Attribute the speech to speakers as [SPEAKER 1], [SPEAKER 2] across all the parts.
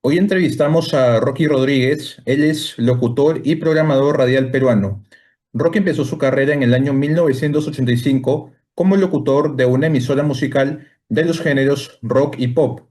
[SPEAKER 1] Hoy entrevistamos a Rocky Rodríguez. Él es locutor y programador radial peruano. Rocky empezó su carrera en el año 1985 como locutor de una emisora musical de los géneros rock y pop.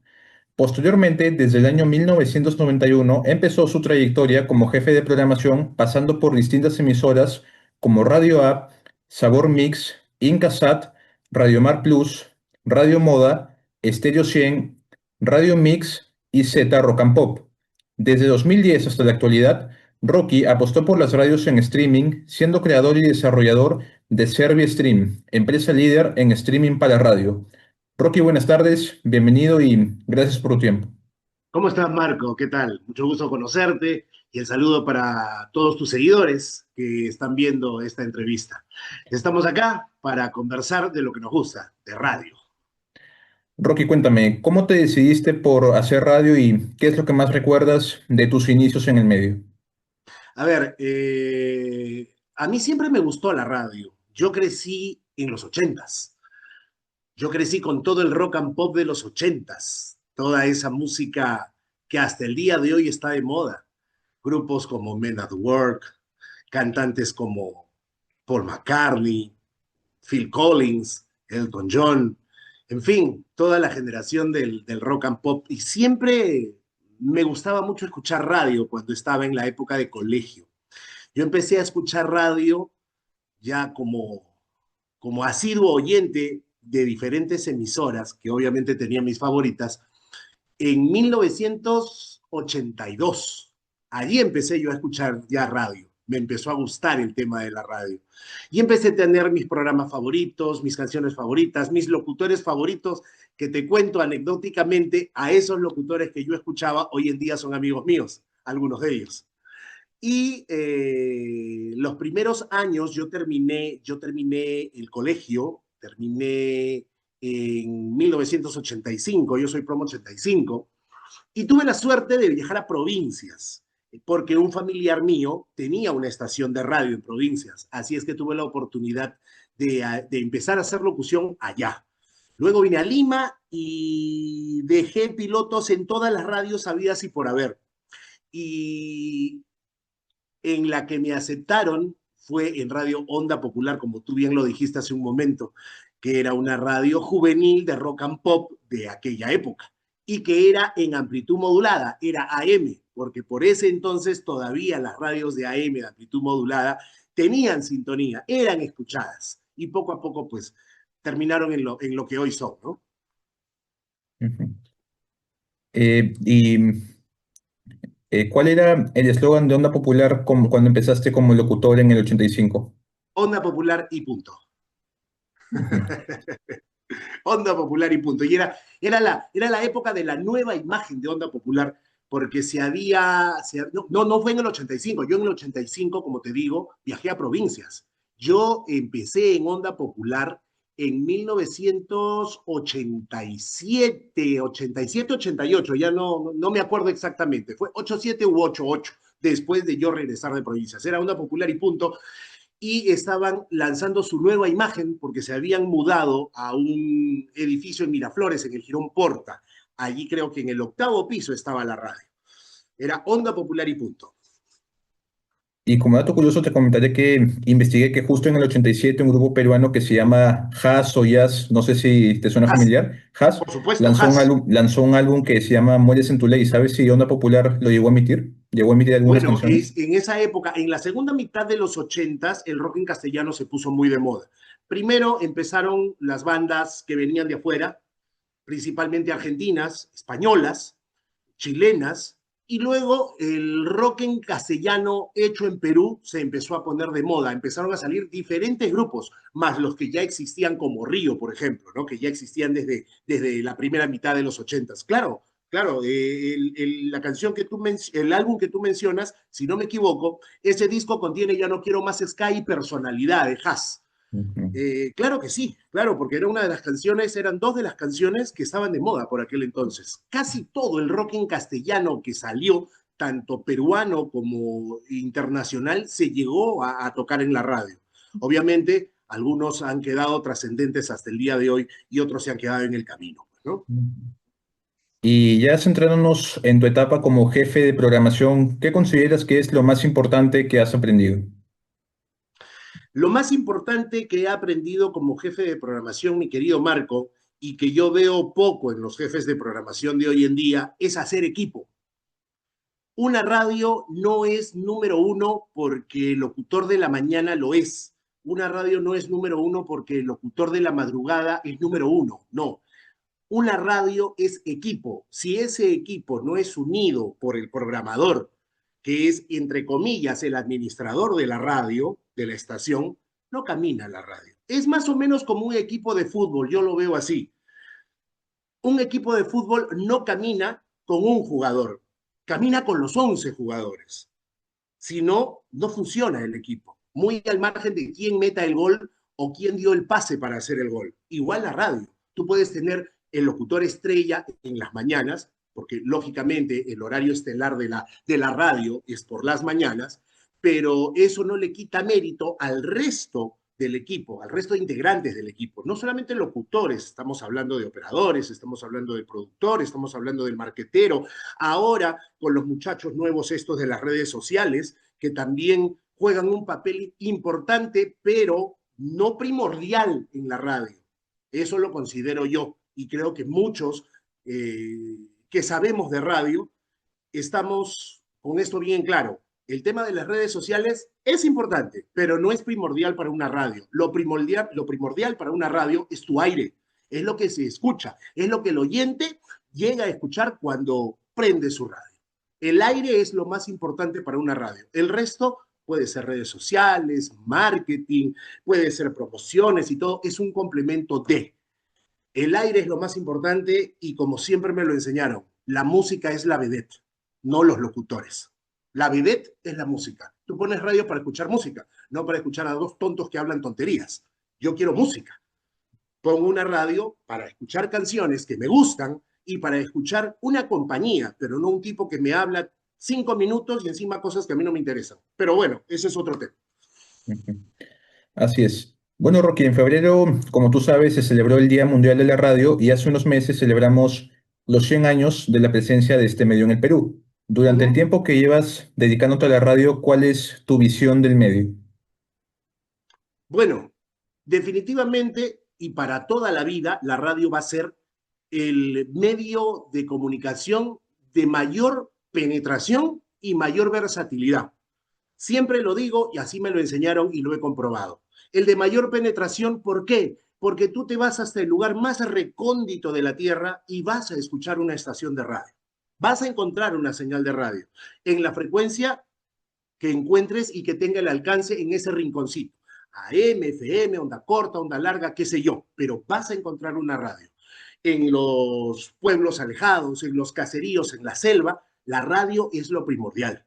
[SPEAKER 1] Posteriormente, desde el año 1991, empezó su trayectoria como jefe de programación, pasando por distintas emisoras como Radio App, Sabor Mix, Incasat, Radio Mar Plus, Radio Moda, Estéreo 100, Radio Mix y Z Rock and Pop. Desde 2010 hasta la actualidad, Rocky apostó por las radios en streaming, siendo creador y desarrollador de Serbia Stream, empresa líder en streaming para radio. Rocky, buenas tardes, bienvenido y gracias por tu tiempo.
[SPEAKER 2] ¿Cómo estás, Marco? ¿Qué tal? Mucho gusto conocerte y el saludo para todos tus seguidores que están viendo esta entrevista. Estamos acá para conversar de lo que nos gusta, de radio.
[SPEAKER 1] Rocky, cuéntame, ¿cómo te decidiste por hacer radio y qué es lo que más recuerdas de tus inicios en el medio?
[SPEAKER 2] A ver, a mí siempre me gustó la radio. Yo crecí en los ochentas. Yo crecí con todo el rock and pop de los ochentas, toda esa música que hasta el día de hoy está de moda. Grupos como Men at Work, cantantes como Paul McCartney, Phil Collins, Elton John, en fin, toda la generación del rock and pop. Y siempre me gustaba mucho escuchar radio cuando estaba en la época de colegio. Yo empecé a escuchar radio ya como asiduo oyente de diferentes emisoras, que obviamente tenía mis favoritas, en 1982. Allí empecé yo a escuchar ya radio. Me empezó a gustar el tema de la radio. Y empecé a tener mis programas favoritos, mis canciones favoritas, mis locutores favoritos, que te cuento anecdóticamente, a esos locutores que yo escuchaba, hoy en día son amigos míos, algunos de ellos. Y los primeros años yo terminé el colegio, terminé en 1985, yo soy promo 85, y tuve la suerte de viajar a provincias, porque un familiar mío tenía una estación de radio en provincias, así es que tuve la oportunidad de empezar a hacer locución allá. Luego vine a Lima y dejé pilotos en todas las radios habidas y por haber. Y en la que me aceptaron fue en Radio Onda Popular, como tú bien lo dijiste hace un momento, que era una radio juvenil de rock and pop de aquella época y que era en amplitud modulada, era AM, porque por ese entonces todavía las radios de AM de amplitud modulada tenían sintonía, eran escuchadas y poco a poco pues terminaron en lo que hoy son, ¿no?
[SPEAKER 1] Ujú. ¿Cuál era el eslogan de Onda Popular cuando empezaste como locutor en el 85?
[SPEAKER 2] Onda Popular y punto.
[SPEAKER 1] Ujú.
[SPEAKER 2] Onda Popular y punto. Y era la época de la nueva imagen de Onda Popular, porque no fue en el 85, yo en el 85, como te digo, viajé a provincias. Yo empecé en Onda Popular en 1987, 87, 88, ya no me acuerdo exactamente, fue 87 u 88, después de yo regresar de provincias. Era Onda Popular y punto, y estaban lanzando su nueva imagen porque se habían mudado a un edificio en Miraflores, en el Girón Porta. Allí creo que en el octavo piso estaba la radio. Era Onda Popular y punto.
[SPEAKER 1] Y como dato curioso te comentaré que investigué que justo en el 87 un grupo peruano que se llama Haas o Jazz, no sé si te suena
[SPEAKER 2] Haas,
[SPEAKER 1] familiar, Haas,
[SPEAKER 2] por supuesto, Haas.
[SPEAKER 1] lanzó un álbum que se llama Mueres en tu ley. ¿Sabes si Onda Popular lo llegó a emitir? ¿Llegó a emitir algunas
[SPEAKER 2] Bueno,
[SPEAKER 1] canciones?
[SPEAKER 2] en esa época, en la segunda mitad de los ochentas, el rock en castellano se puso muy de moda. Primero empezaron las bandas que venían de afuera, principalmente argentinas, españolas, chilenas, y luego el rock en castellano hecho en Perú se empezó a poner de moda, empezaron a salir diferentes grupos, más los que ya existían como Río, por ejemplo, ¿no? Que ya existían desde la primera mitad de los ochentas. Claro, claro, la canción que el álbum que tú mencionas, si no me equivoco, ese disco contiene Ya no quiero más Sky y Personalidad de Haas.
[SPEAKER 1] Ujú.
[SPEAKER 2] Claro que sí, claro, porque era una de las canciones, eran dos de las canciones que estaban de moda por aquel entonces. Casi todo el rock en castellano que salió, tanto peruano como internacional, se llegó a tocar en la radio. Obviamente, algunos han quedado trascendentes hasta el día de hoy y otros se han quedado en el camino, ¿no?
[SPEAKER 1] Y ya centrándonos en tu etapa como jefe de programación, ¿qué consideras que es lo más importante que has aprendido?
[SPEAKER 2] Lo más importante que he aprendido como jefe de programación, mi querido Marco, y que yo veo poco en los jefes de programación de hoy en día, es hacer equipo. Una radio no es número uno porque el locutor de la mañana lo es. Una radio no es número uno porque el locutor de la madrugada es número uno. No, una radio es equipo. Si ese equipo no es unido por el programador, que es, entre comillas, el administrador de la radio, de la estación, no camina la radio. Es más o menos como un equipo de fútbol, yo lo veo así. Un equipo de fútbol no camina con un jugador, camina con los 11 jugadores. Si no, no funciona el equipo. Muy al margen de quién meta el gol o quién dio el pase para hacer el gol. Igual la radio. Tú puedes tener el locutor estrella en las mañanas, porque lógicamente el horario estelar de la radio es por las mañanas, pero eso no le quita mérito al resto del equipo, al resto de integrantes del equipo. No solamente locutores, estamos hablando de operadores, estamos hablando del productor, estamos hablando del marquetero. Ahora, con los muchachos nuevos estos de las redes sociales, que también juegan un papel importante, pero no primordial en la radio. Eso lo considero yo y creo que muchos que sabemos de radio estamos con esto bien claro. El tema de las redes sociales es importante, pero no es primordial para una radio. Lo primordial para una radio es tu aire, es lo que se escucha, es lo que el oyente llega a escuchar cuando prende su radio. El aire es lo más importante para una radio. El resto puede ser redes sociales, marketing, puede ser promociones y todo, es un complemento de. El aire es lo más importante y como siempre me lo enseñaron, la música es la vedette, no los locutores. La vedette es la música. Tú pones radio para escuchar música, no para escuchar a dos tontos que hablan tonterías. Yo quiero música. Pongo una radio para escuchar canciones que me gustan y para escuchar una compañía, pero no un tipo que me habla 5 minutos y encima cosas que a mí no me interesan. Pero bueno, ese es otro tema.
[SPEAKER 1] Ujú. Así es. Bueno, Rocky, en febrero, como tú sabes, se celebró el Día Mundial de la Radio y hace unos meses celebramos los 100 años de la presencia de este medio en el Perú.
[SPEAKER 2] Uh
[SPEAKER 1] Durante el
[SPEAKER 2] -huh.
[SPEAKER 1] tiempo que llevas dedicándote a la radio, ¿cuál es tu visión del medio?
[SPEAKER 2] Bueno, definitivamente y para toda la vida, la radio va a ser el medio de comunicación de mayor penetración y mayor versatilidad. Siempre lo digo y así me lo enseñaron y lo he comprobado. El de mayor penetración, ¿por qué? Porque tú te vas hasta el lugar más recóndito de la Tierra y vas a escuchar una estación de radio. Vas a encontrar una señal de radio en la frecuencia que encuentres y que tenga el alcance en ese rinconcito. AM, FM, onda corta, onda larga, qué sé yo, pero vas a encontrar una radio. En los pueblos alejados, en los caseríos, en la selva, la radio es lo primordial.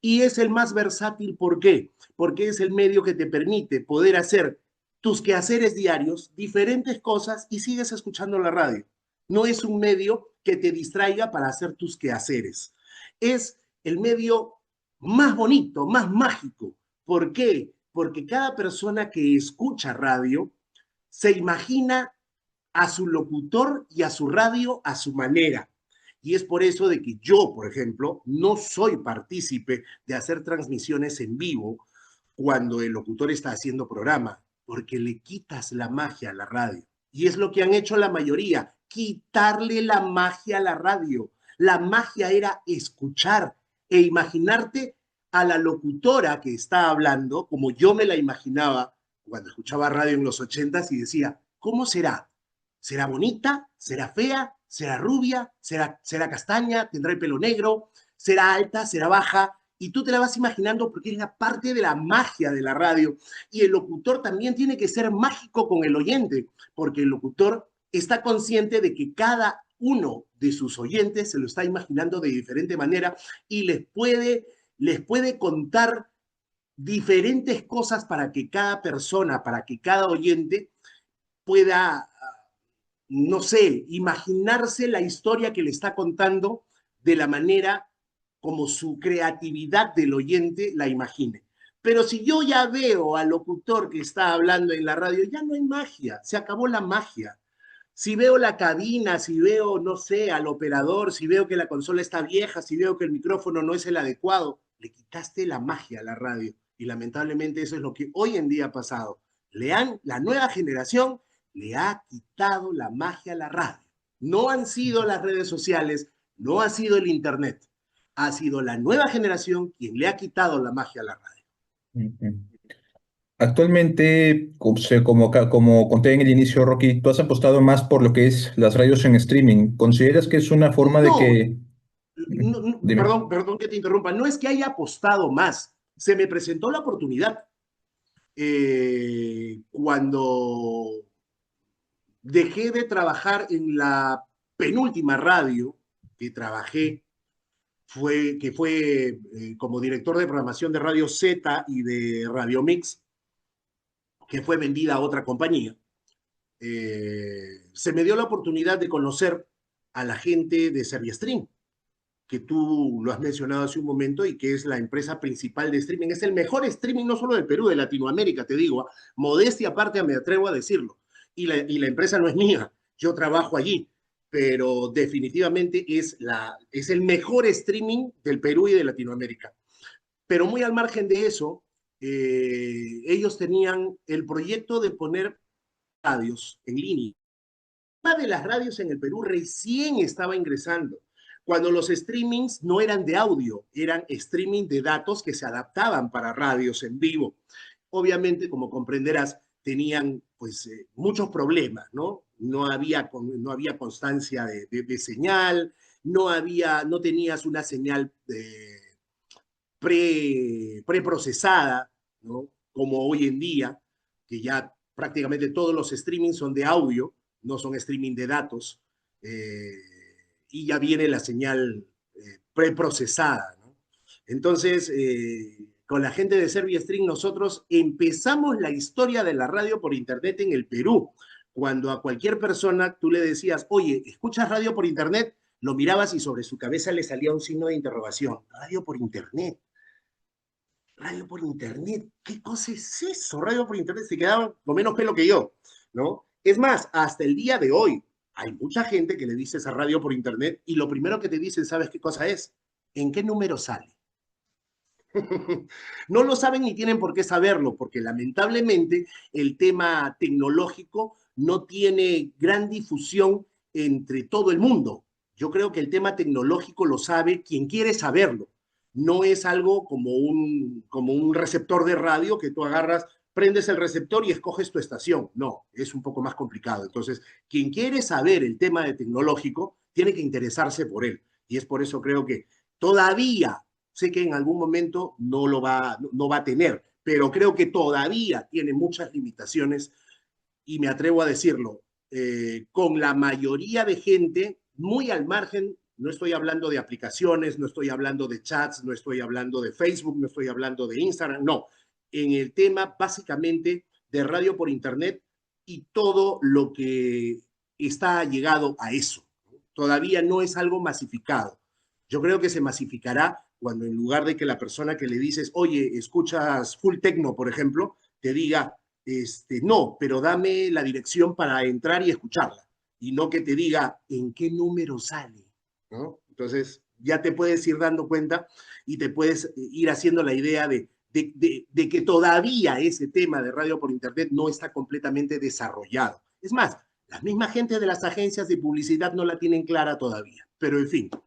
[SPEAKER 2] Y es el más versátil, ¿por qué? Porque es el medio que te permite poder hacer tus quehaceres diarios, diferentes cosas y sigues escuchando la radio. No es un medio que te distraiga para hacer tus quehaceres. Es el medio más bonito, más mágico. ¿Por qué? Porque cada persona que escucha radio se imagina a su locutor y a su radio a su manera. Y es por eso de que yo, por ejemplo, no soy partícipe de hacer transmisiones en vivo cuando el locutor está haciendo programa, porque le quitas la magia a la radio. Y es lo que han hecho la mayoría, quitarle la magia a la radio. La magia era escuchar e imaginarte a la locutora que está hablando, como yo me la imaginaba cuando escuchaba radio en los 80s y decía, ¿cómo será? ¿Será bonita? ¿Será fea? ¿Será rubia? ¿Será castaña? ¿Tendrá el pelo negro? ¿Será alta? ¿Será baja? Y tú te la vas imaginando porque es la parte de la magia de la radio. Y el locutor también tiene que ser mágico con el oyente, porque el locutor está consciente de que cada uno de sus oyentes se lo está imaginando de diferente manera y les puede contar diferentes cosas para que cada persona, para que cada oyente pueda, no sé, imaginarse la historia que le está contando de la manera como su creatividad del oyente la imagine. Pero si yo ya veo al locutor que está hablando en la radio, ya no hay magia, se acabó la magia. Si veo la cabina, si veo, no sé, al operador, si veo que la consola está vieja, si veo que el micrófono no es el adecuado, le quitaste la magia a la radio. Y lamentablemente eso es lo que hoy en día ha pasado. La nueva generación le ha quitado la magia a la radio. No han sido las redes sociales, no ha sido el internet. Ha sido la nueva generación quien le ha quitado la magia a la radio.
[SPEAKER 1] Ujú. Actualmente, como conté en el inicio, Rocky, tú has apostado más por lo que es las radios en streaming. ¿Consideras que es una forma de
[SPEAKER 2] No,
[SPEAKER 1] que... Dime.
[SPEAKER 2] perdón que te interrumpa, no es que haya apostado más, se me presentó la oportunidad. Cuando dejé de trabajar en la penúltima radio que trabajé, que fue como director de programación de Radio Z y de Radio Mix, que fue vendida a otra compañía. Se me dio la oportunidad de conocer a la gente de Serviestream, que tú lo has mencionado hace un momento y que es la empresa principal de streaming. Es el mejor streaming no solo del Perú, de Latinoamérica, te digo. Modestia aparte, me atrevo a decirlo. Y la empresa no es mía, yo trabajo allí, pero definitivamente es el mejor streaming del Perú y de Latinoamérica. Pero muy al margen de eso, ellos tenían el proyecto de poner radios en línea. Una de las radios en el Perú recién estaba ingresando, cuando los streamings no eran de audio, eran streaming de datos que se adaptaban para radios en vivo. Obviamente, como comprenderás, tenían pues muchos problemas, ¿no? No había constancia de señal, no tenías una señal preprocesada, ¿no? Como hoy en día, que ya prácticamente todos los streamings son de audio, no son streaming de datos, eh, y ya viene la señal preprocesada, ¿no? Entonces, con la gente de ServiaStream, nosotros empezamos la historia de la radio por internet en el Perú. Cuando a cualquier persona tú le decías, oye, ¿escuchas radio por internet? Lo mirabas y sobre su cabeza le salía un signo de interrogación. Radio por internet. Radio por internet, ¿qué cosa es eso? Radio por internet, se quedaban con menos pelo que yo, ¿no? Es más, hasta el día de hoy, hay mucha gente que le dices a radio por internet y lo primero que te dicen, ¿sabes qué cosa es? ¿En qué número sale? No lo saben ni tienen por qué saberlo, porque lamentablemente el tema tecnológico no tiene gran difusión entre todo el mundo. Yo creo que el tema tecnológico lo sabe quien quiere saberlo. No es algo como un receptor de radio que tú agarras, prendes el receptor y escoges tu estación. No, es un poco más complicado. Entonces, quien quiere saber el tema de tecnológico tiene que interesarse por él. Y es por eso creo que todavía sé que en algún momento no va a tener, pero creo que todavía tiene muchas limitaciones y me atrevo a decirlo, con la mayoría de gente muy al margen, no estoy hablando de aplicaciones, no estoy hablando de chats, no estoy hablando de Facebook, no estoy hablando de Instagram, no, en el tema básicamente de radio por internet y todo lo que está llegado a eso. Todavía no es algo masificado. Yo creo que se masificará cuando en lugar de que la persona que le dices, oye, escuchas full techno, por ejemplo, te diga, no, pero dame la dirección para entrar y escucharla. Y no que te diga en qué número sale, ¿no? Entonces, ya te puedes ir dando cuenta y te puedes ir haciendo la idea de que todavía ese tema de radio por internet no está completamente desarrollado. Es más, la misma gente de las agencias de publicidad no la tienen clara todavía. Pero en fin,